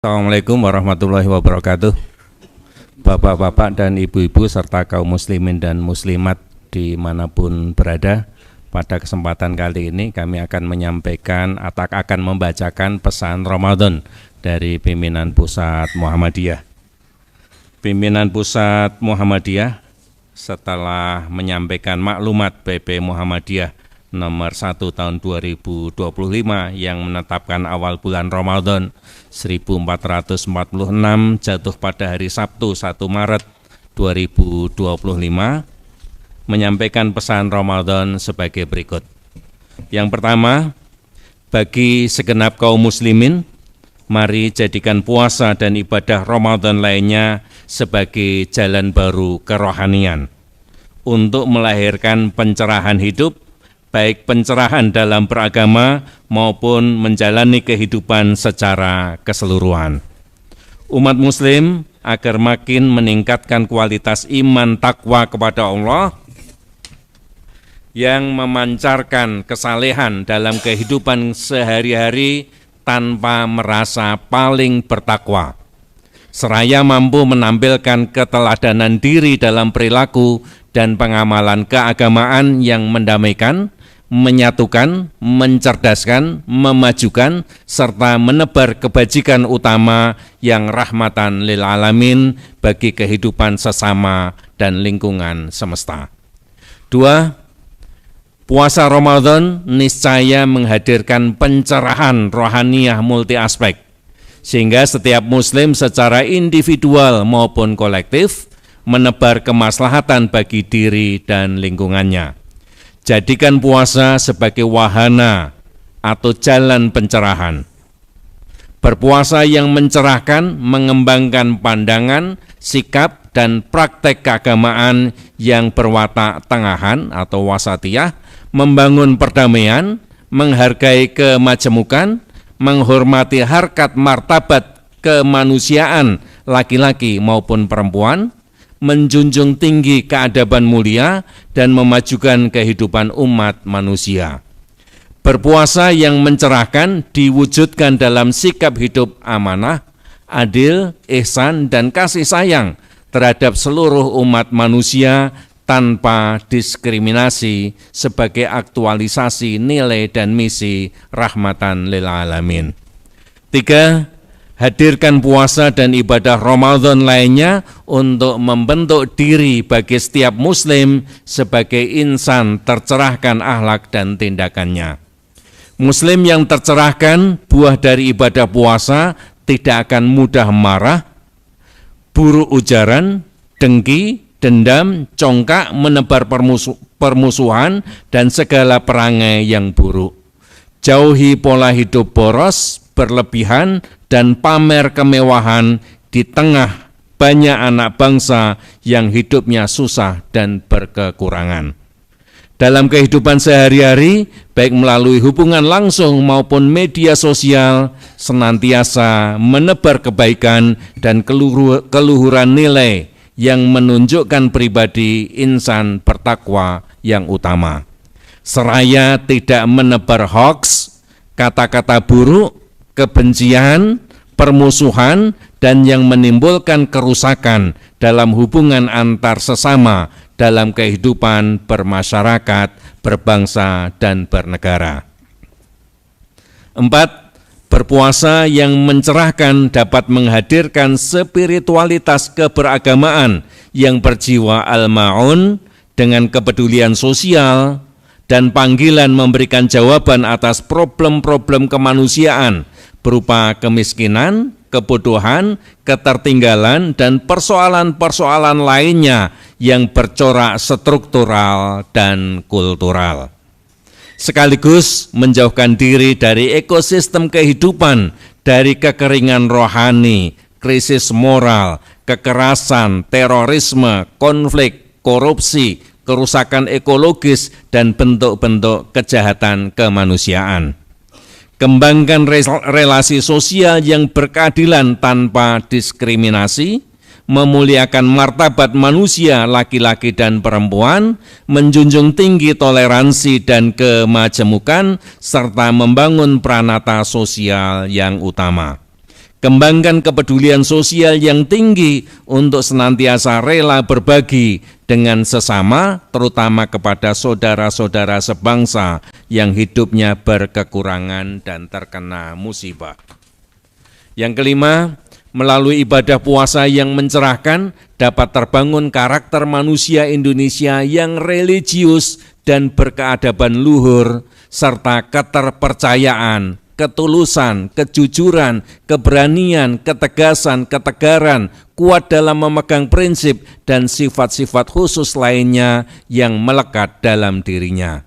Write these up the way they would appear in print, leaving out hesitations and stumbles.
Assalamualaikum warahmatullahi wabarakatuh. Bapak-bapak dan ibu-ibu serta kaum muslimin dan muslimat dimanapun berada, pada kesempatan kali ini kami akan menyampaikan atau akan membacakan pesan Ramadan dari pimpinan Pusat Muhammadiyah. Pimpinan Pusat Muhammadiyah setelah menyampaikan maklumat PP Muhammadiyah nomor 1 tahun 2025 yang menetapkan awal bulan Ramadan 1446 jatuh pada hari Sabtu 1 Maret 2025, menyampaikan pesan Ramadan sebagai berikut. Yang pertama, bagi segenap kaum muslimin, mari jadikan puasa dan ibadah Ramadan lainnya sebagai jalan baru kerohanian untuk melahirkan pencerahan hidup, baik pencerahan dalam beragama maupun menjalani kehidupan secara keseluruhan. Umat muslim agar makin meningkatkan kualitas iman takwa kepada Allah yang memancarkan kesalehan dalam kehidupan sehari-hari tanpa merasa paling bertakwa, seraya mampu menampilkan keteladanan diri dalam perilaku dan pengamalan keagamaan yang mendamaikan, menyatukan, mencerdaskan, memajukan, serta menebar kebajikan utama yang rahmatan lil alamin bagi kehidupan sesama dan lingkungan semesta. 2. Puasa Ramadan niscaya menghadirkan pencerahan rohaniah multi aspek, sehingga setiap muslim secara individual maupun kolektif menebar kemaslahatan bagi diri dan lingkungannya. Jadikan puasa sebagai wahana atau jalan pencerahan. Berpuasa yang mencerahkan, mengembangkan pandangan, sikap, dan praktek keagamaan yang berwatak tengahan atau wasatiyah, membangun perdamaian, menghargai kemajemukan, menghormati harkat martabat kemanusiaan laki-laki maupun perempuan, menjunjung tinggi keadaban mulia dan memajukan kehidupan umat manusia. Berpuasa yang mencerahkan diwujudkan dalam sikap hidup amanah, adil, ihsan, dan kasih sayang terhadap seluruh umat manusia tanpa diskriminasi sebagai aktualisasi nilai dan misi rahmatan lil alamin. 3. Hadirkan puasa dan ibadah Ramadan lainnya untuk membentuk diri bagi setiap muslim sebagai insan tercerahkan akhlak dan tindakannya. Muslim yang tercerahkan, buah dari ibadah puasa, tidak akan mudah marah, buruk ujaran, dengki, dendam, congkak, menebar permusuhan, dan segala perangai yang buruk. Jauhi pola hidup boros, berlebihan, dan pamer kemewahan di tengah banyak anak bangsa yang hidupnya susah dan berkekurangan. Dalam kehidupan sehari-hari, baik melalui hubungan langsung maupun media sosial, senantiasa menebar kebaikan dan keluhuran nilai yang menunjukkan pribadi insan bertakwa yang utama. Seraya tidak menebar hoaks, kata-kata buruk, kebencian, permusuhan, dan yang menimbulkan kerusakan dalam hubungan antar sesama dalam kehidupan bermasyarakat, berbangsa, dan bernegara. 4. Berpuasa yang mencerahkan dapat menghadirkan spiritualitas keberagamaan yang berjiwa al-ma'un dengan kepedulian sosial dan panggilan memberikan jawaban atas problem-problem kemanusiaan berupa kemiskinan, kebodohan, ketertinggalan, dan persoalan-persoalan lainnya yang bercorak struktural dan kultural. Sekaligus menjauhkan diri dari ekosistem kehidupan, dari kekeringan rohani, krisis moral, kekerasan, terorisme, konflik, korupsi, kerusakan ekologis, dan bentuk-bentuk kejahatan kemanusiaan. Kembangkan relasi sosial yang berkeadilan tanpa diskriminasi, memuliakan martabat manusia laki-laki dan perempuan, menjunjung tinggi toleransi dan kemajemukan, serta membangun pranata sosial yang utama. Kembangkan kepedulian sosial yang tinggi untuk senantiasa rela berbagi dengan sesama, terutama kepada saudara-saudara sebangsa yang hidupnya berkekurangan dan terkena musibah. Yang kelima, melalui ibadah puasa yang mencerahkan dapat terbangun karakter manusia Indonesia yang religius dan berkeadaban luhur, serta keterpercayaan, ketulusan, kejujuran, keberanian, ketegasan, ketegaran, kuat dalam memegang prinsip dan sifat-sifat khusus lainnya yang melekat dalam dirinya.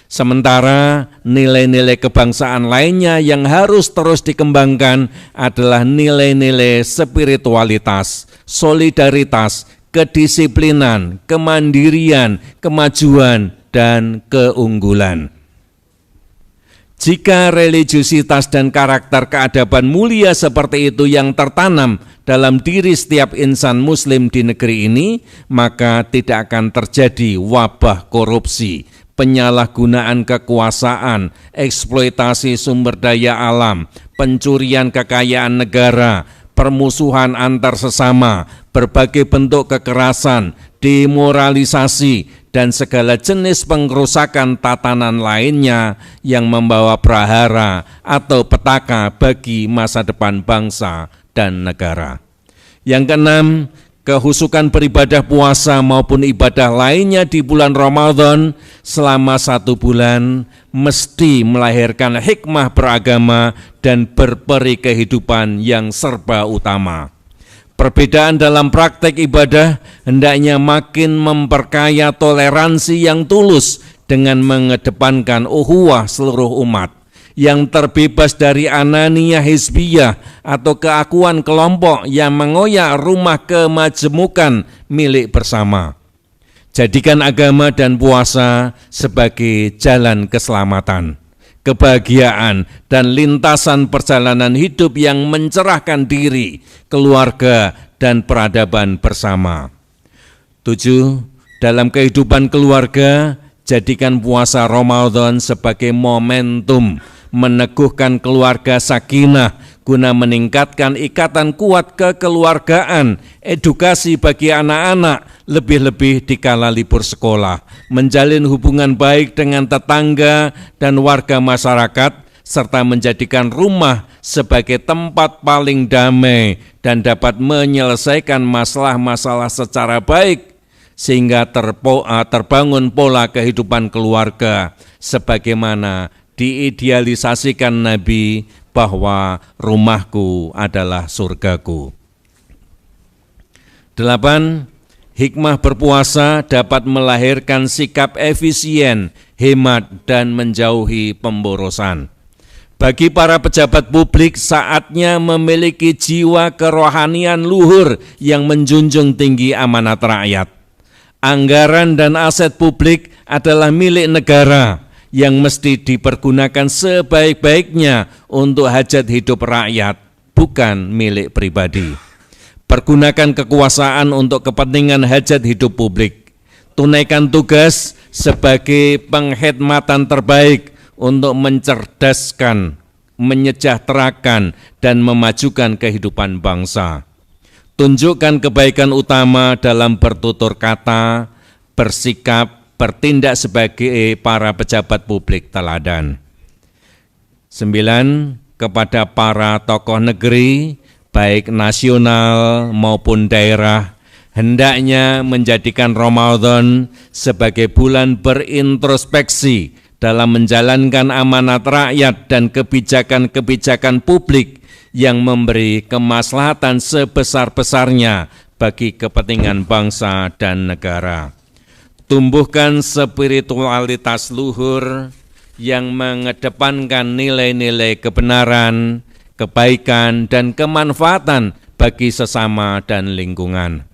Sementara nilai-nilai kebangsaan lainnya yang harus terus dikembangkan adalah nilai-nilai spiritualitas, solidaritas, kedisiplinan, kemandirian, kemajuan, dan keunggulan. Jika religiusitas dan karakter keadaban mulia seperti itu yang tertanam dalam diri setiap insan muslim di negeri ini, maka tidak akan terjadi wabah korupsi, penyalahgunaan kekuasaan, eksploitasi sumber daya alam, pencurian kekayaan negara, permusuhan antar sesama, berbagai bentuk kekerasan, demoralisasi, dan segala jenis pengrusakan tatanan lainnya yang membawa prahara atau petaka bagi masa depan bangsa dan negara. Yang keenam, kehusukan beribadah puasa maupun ibadah lainnya di bulan Ramadan selama 1 bulan mesti melahirkan hikmah beragama dan berperi kehidupan yang serba utama. Perbedaan dalam praktek ibadah hendaknya makin memperkaya toleransi yang tulus dengan mengedepankan ukhuwah seluruh umat yang terbebas dari ananiyah hizbiyah atau keakuan kelompok yang mengoyak rumah kemajemukan milik bersama. Jadikan agama dan puasa sebagai jalan keselamatan, kebahagiaan, dan lintasan perjalanan hidup yang mencerahkan diri, keluarga, dan peradaban bersama. 7. Dalam kehidupan keluarga, jadikan puasa Ramadan sebagai momentum meneguhkan keluarga sakinah guna meningkatkan ikatan kuat kekeluargaan, edukasi bagi anak-anak, lebih-lebih di kala libur sekolah, menjalin hubungan baik dengan tetangga dan warga masyarakat, serta menjadikan rumah sebagai tempat paling damai dan dapat menyelesaikan masalah-masalah secara baik, sehingga terbangun pola kehidupan keluarga sebagaimana diidealisasikan Nabi bahwa rumahku adalah surgaku. 8. Hikmah berpuasa dapat melahirkan sikap efisien, hemat, dan menjauhi pemborosan. Bagi para pejabat publik, saatnya memiliki jiwa kerohanian luhur yang menjunjung tinggi amanat rakyat. Anggaran dan aset publik adalah milik negara yang mesti dipergunakan sebaik-baiknya untuk hajat hidup rakyat, bukan milik pribadi. Pergunakan kekuasaan untuk kepentingan hajat hidup publik. Tunaikan tugas sebagai penghormatan terbaik untuk mencerdaskan, menyejahterakan, dan memajukan kehidupan bangsa. Tunjukkan kebaikan utama dalam bertutur kata, bersikap, bertindak sebagai para pejabat publik teladan. 9. Kepada para tokoh negeri, baik nasional maupun daerah, hendaknya menjadikan Ramadan sebagai bulan berintrospeksi dalam menjalankan amanat rakyat dan kebijakan-kebijakan publik yang memberi kemaslahatan sebesar-besarnya bagi kepentingan bangsa dan negara. Tumbuhkan spiritualitas luhur yang mengedepankan nilai-nilai kebenaran, kebaikan, dan kemanfaatan bagi sesama dan lingkungan.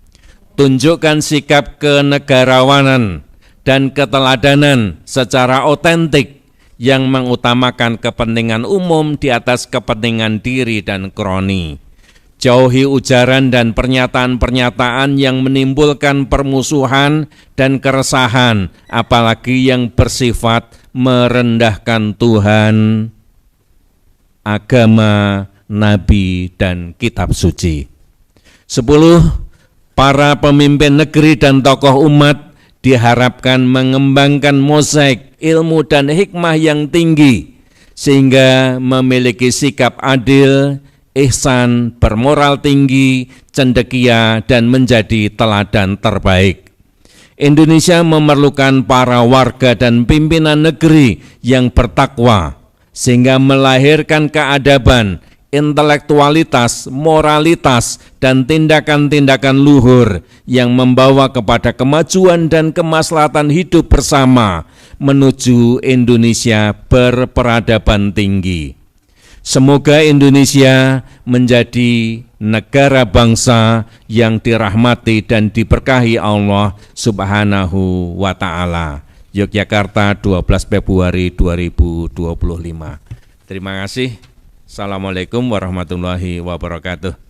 Tunjukkan sikap kenegarawanan dan keteladanan secara otentik yang mengutamakan kepentingan umum di atas kepentingan diri dan kroni. Jauhi ujaran dan pernyataan-pernyataan yang menimbulkan permusuhan dan keresahan, apalagi yang bersifat merendahkan Tuhan, agama, nabi, dan kitab suci. 10. Para pemimpin negeri dan tokoh umat diharapkan mengembangkan mozaik ilmu dan hikmah yang tinggi, sehingga memiliki sikap adil, ihsan, bermoral tinggi, cendekia, dan menjadi teladan terbaik. Indonesia memerlukan para warga dan pimpinan negeri yang bertakwa, sehingga melahirkan keadaban, intelektualitas, moralitas, dan tindakan-tindakan luhur yang membawa kepada kemajuan dan kemaslahatan hidup bersama menuju Indonesia berperadaban tinggi. Semoga Indonesia menjadi negara bangsa yang dirahmati dan diberkahi Allah Subhanahu wa Ta'ala. Yogyakarta, 12 Februari 2025. Terima kasih. Assalamualaikum warahmatullahi wabarakatuh.